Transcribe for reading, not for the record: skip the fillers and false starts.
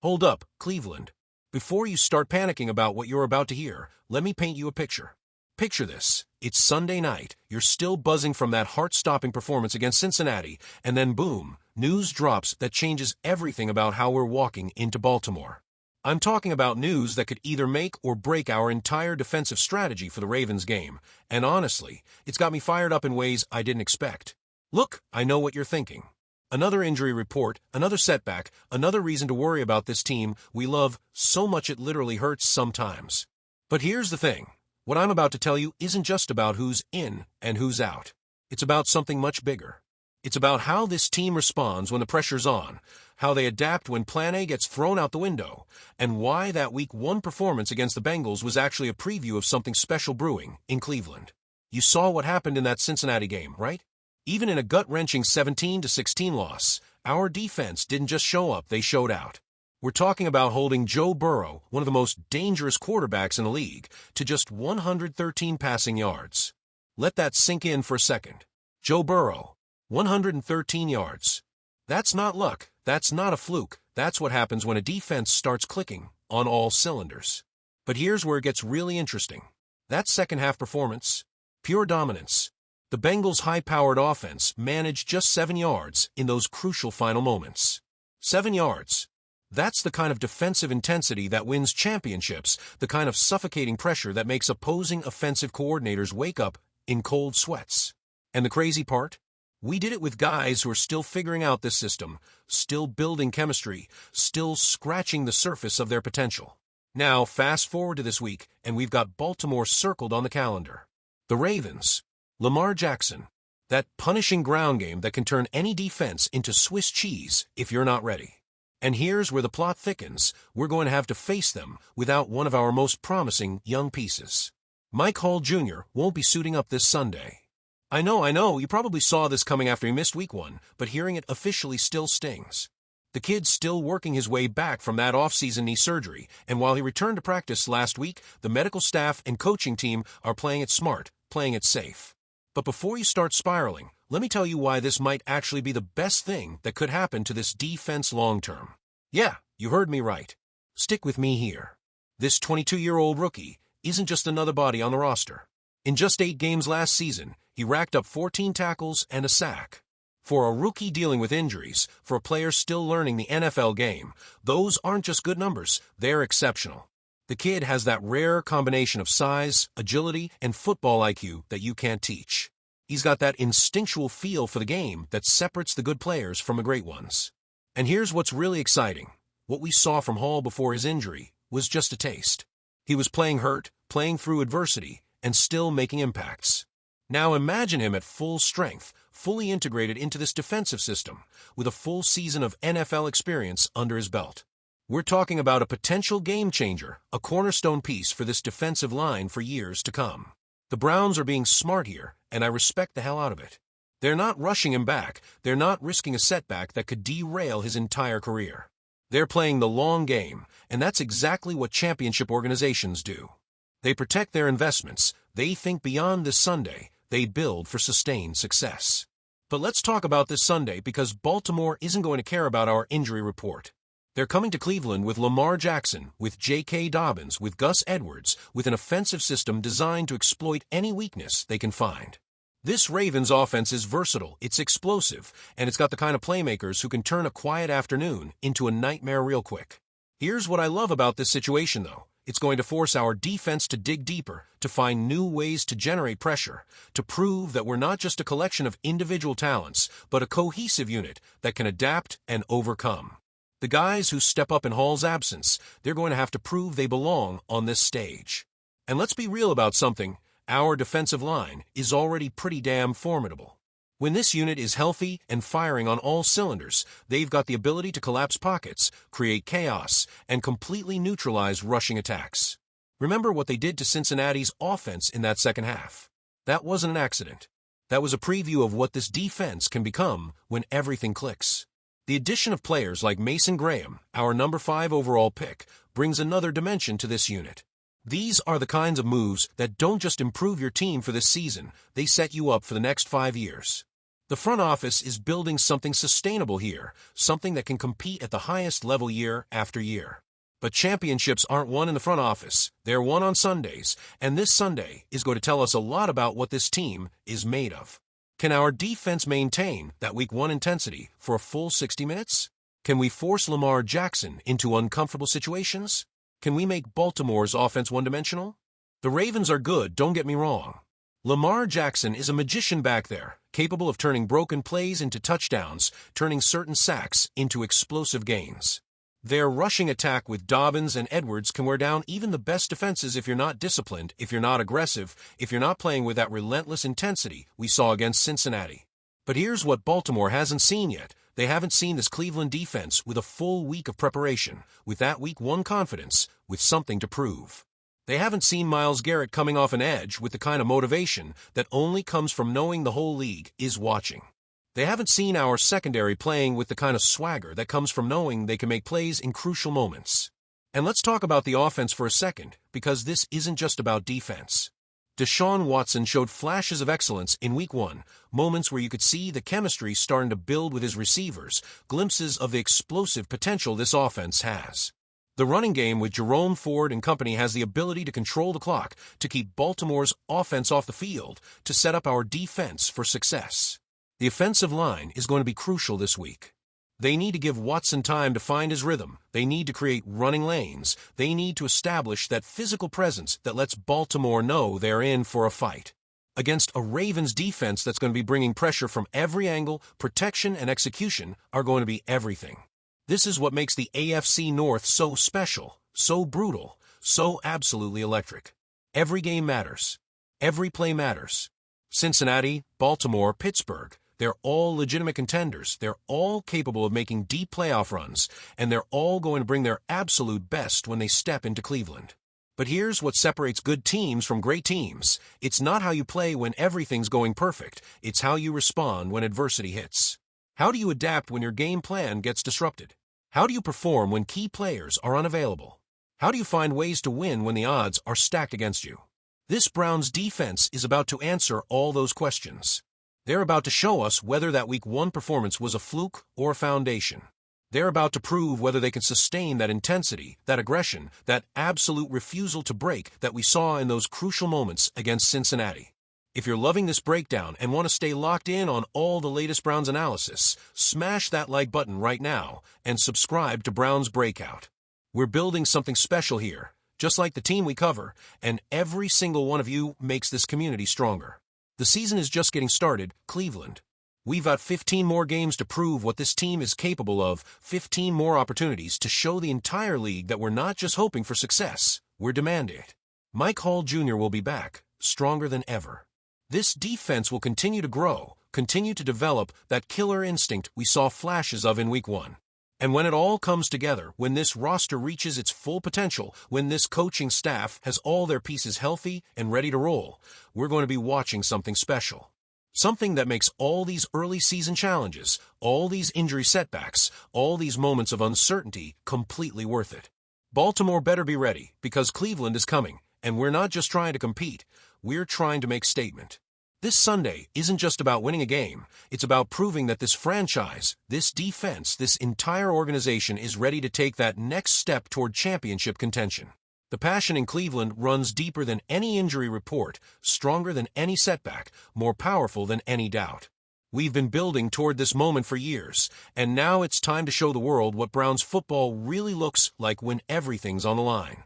Hold up, Cleveland. Before you start panicking about what you're about to hear, let me paint you a picture. Picture this. It's Sunday night, you're still buzzing from that heart-stopping performance against Cincinnati, and then boom, news drops that changes everything about how we're walking into Baltimore. I'm talking about news that could either make or break our entire defensive strategy for the Ravens game, and honestly, it's got me fired up in ways I didn't expect. Look, I know what you're thinking. Another injury report, another setback, another reason to worry about this team we love so much it literally hurts sometimes. But here's the thing. What I'm about to tell you isn't just about who's in and who's out. It's about something much bigger. It's about how this team responds when the pressure's on, how they adapt when Plan A gets thrown out the window, and why that Week 1 performance against the Bengals was actually a preview of something special brewing in Cleveland. You saw what happened in that Cincinnati game, right? Even in a gut-wrenching 17-16 loss, our defense didn't just show up, they showed out. We're talking about holding Joe Burrow, one of the most dangerous quarterbacks in the league, to just 113 passing yards. Let that sink in for a second. Joe Burrow, 113 yards. That's not luck, that's not a fluke, that's what happens when a defense starts clicking on all cylinders. But here's where it gets really interesting. That second-half performance, pure dominance. The Bengals' high-powered offense managed just 7 yards in those crucial final moments. 7 yards. That's the kind of defensive intensity that wins championships, the kind of suffocating pressure that makes opposing offensive coordinators wake up in cold sweats. And the crazy part? We did it with guys who are still figuring out this system, still building chemistry, still scratching the surface of their potential. Now, fast forward to this week, and we've got Baltimore circled on the calendar. The Ravens. Lamar Jackson. That punishing ground game that can turn any defense into Swiss cheese if you're not ready. And here's where the plot thickens. We're going to have to face them without one of our most promising young pieces. Mike Hall Jr. won't be suiting up this Sunday. I know, you probably saw this coming after he missed Week 1, but hearing it officially still stings. The kid's still working his way back from that off-season knee surgery, and while he returned to practice last week, the medical staff and coaching team are playing it smart, playing it safe. But before you start spiraling, let me tell you why this might actually be the best thing that could happen to this defense long-term. Yeah, you heard me right. Stick with me here. This 22-year-old rookie isn't just another body on the roster. In just 8 games last season, he racked up 14 tackles and a sack. For a rookie dealing with injuries, for a player still learning the NFL game, those aren't just good numbers, they're exceptional. The kid has that rare combination of size, agility, and football IQ that you can't teach. He's got that instinctual feel for the game that separates the good players from the great ones. And here's what's really exciting. What we saw from Hall before his injury was just a taste. He was playing hurt, playing through adversity, and still making impacts. Now imagine him at full strength, fully integrated into this defensive system, with a full season of NFL experience under his belt. We're talking about a potential game changer, a cornerstone piece for this defensive line for years to come. The Browns are being smart here, and I respect the hell out of it. They're not rushing him back, they're not risking a setback that could derail his entire career. They're playing the long game, and that's exactly what championship organizations do. They protect their investments, they think beyond this Sunday, they build for sustained success. But let's talk about this Sunday because Baltimore isn't going to care about our injury report. They're coming to Cleveland with Lamar Jackson, with J.K. Dobbins, with Gus Edwards, with an offensive system designed to exploit any weakness they can find. This Ravens offense is versatile, it's explosive, and it's got the kind of playmakers who can turn a quiet afternoon into a nightmare real quick. Here's what I love about this situation, though. It's going to force our defense to dig deeper, to find new ways to generate pressure, to prove that we're not just a collection of individual talents, but a cohesive unit that can adapt and overcome. The guys who step up in Hall's absence, they're going to have to prove they belong on this stage. And let's be real about something. Our defensive line is already pretty damn formidable. When this unit is healthy and firing on all cylinders, they've got the ability to collapse pockets, create chaos, and completely neutralize rushing attacks. Remember what they did to Cincinnati's offense in that second half. That wasn't an accident. That was a preview of what this defense can become when everything clicks. The addition of players like Mason Graham, our number 5 overall pick, brings another dimension to this unit. These are the kinds of moves that don't just improve your team for this season, they set you up for the next 5 years. The front office is building something sustainable here, something that can compete at the highest level year after year. But championships aren't won in the front office, they're won on Sundays, and this Sunday is going to tell us a lot about what this team is made of. Can our defense maintain that Week 1 intensity for a full 60 minutes? Can we force Lamar Jackson into uncomfortable situations? Can we make Baltimore's offense one-dimensional? The Ravens are good, don't get me wrong. Lamar Jackson is a magician back there, capable of turning broken plays into touchdowns, turning certain sacks into explosive gains. Their rushing attack with Dobbins and Edwards can wear down even the best defenses if you're not disciplined, if you're not aggressive, if you're not playing with that relentless intensity we saw against Cincinnati. But here's what Baltimore hasn't seen yet. They haven't seen this Cleveland defense with a full week of preparation, with that Week 1 confidence, with something to prove. They haven't seen Myles Garrett coming off an edge with the kind of motivation that only comes from knowing the whole league is watching. They haven't seen our secondary playing with the kind of swagger that comes from knowing they can make plays in crucial moments. And let's talk about the offense for a second, because this isn't just about defense. Deshaun Watson showed flashes of excellence in Week 1, moments where you could see the chemistry starting to build with his receivers, glimpses of the explosive potential this offense has. The running game with Jerome Ford and company has the ability to control the clock, to keep Baltimore's offense off the field, to set up our defense for success. The offensive line is going to be crucial this week. They need to give Watson time to find his rhythm. They need to create running lanes. They need to establish that physical presence that lets Baltimore know they're in for a fight. Against a Ravens defense that's going to be bringing pressure from every angle, protection and execution are going to be everything. This is what makes the AFC North so special, so brutal, so absolutely electric. Every game matters. Every play matters. Cincinnati, Baltimore, Pittsburgh, they're all legitimate contenders. They're all capable of making deep playoff runs, and they're all going to bring their absolute best when they step into Cleveland. But here's what separates good teams from great teams. It's not how you play when everything's going perfect. It's how you respond when adversity hits. How do you adapt when your game plan gets disrupted? How do you perform when key players are unavailable? How do you find ways to win when the odds are stacked against you? This Browns defense is about to answer all those questions. They're about to show us whether that Week 1 performance was a fluke or a foundation. They're about to prove whether they can sustain that intensity, that aggression, that absolute refusal to break that we saw in those crucial moments against Cincinnati. If you're loving this breakdown and want to stay locked in on all the latest Browns analysis, smash that like button right now and subscribe to Browns Breakout. We're building something special here, just like the team we cover, and every single one of you makes this community stronger. The season is just getting started, Cleveland. We've got 15 more games to prove what this team is capable of, 15 more opportunities to show the entire league that we're not just hoping for success, we're demanding it. Mike Hall Jr. will be back, stronger than ever. This defense will continue to grow, continue to develop that killer instinct we saw flashes of in Week 1. And when it all comes together, when this roster reaches its full potential, when this coaching staff has all their pieces healthy and ready to roll, we're going to be watching something special. Something that makes all these early season challenges, all these injury setbacks, all these moments of uncertainty completely worth it. Baltimore better be ready, because Cleveland is coming, and we're not just trying to compete, we're trying to make statement. This Sunday isn't just about winning a game, it's about proving that this franchise, this defense, this entire organization is ready to take that next step toward championship contention. The passion in Cleveland runs deeper than any injury report, stronger than any setback, more powerful than any doubt. We've been building toward this moment for years, and now it's time to show the world what Browns football really looks like when everything's on the line.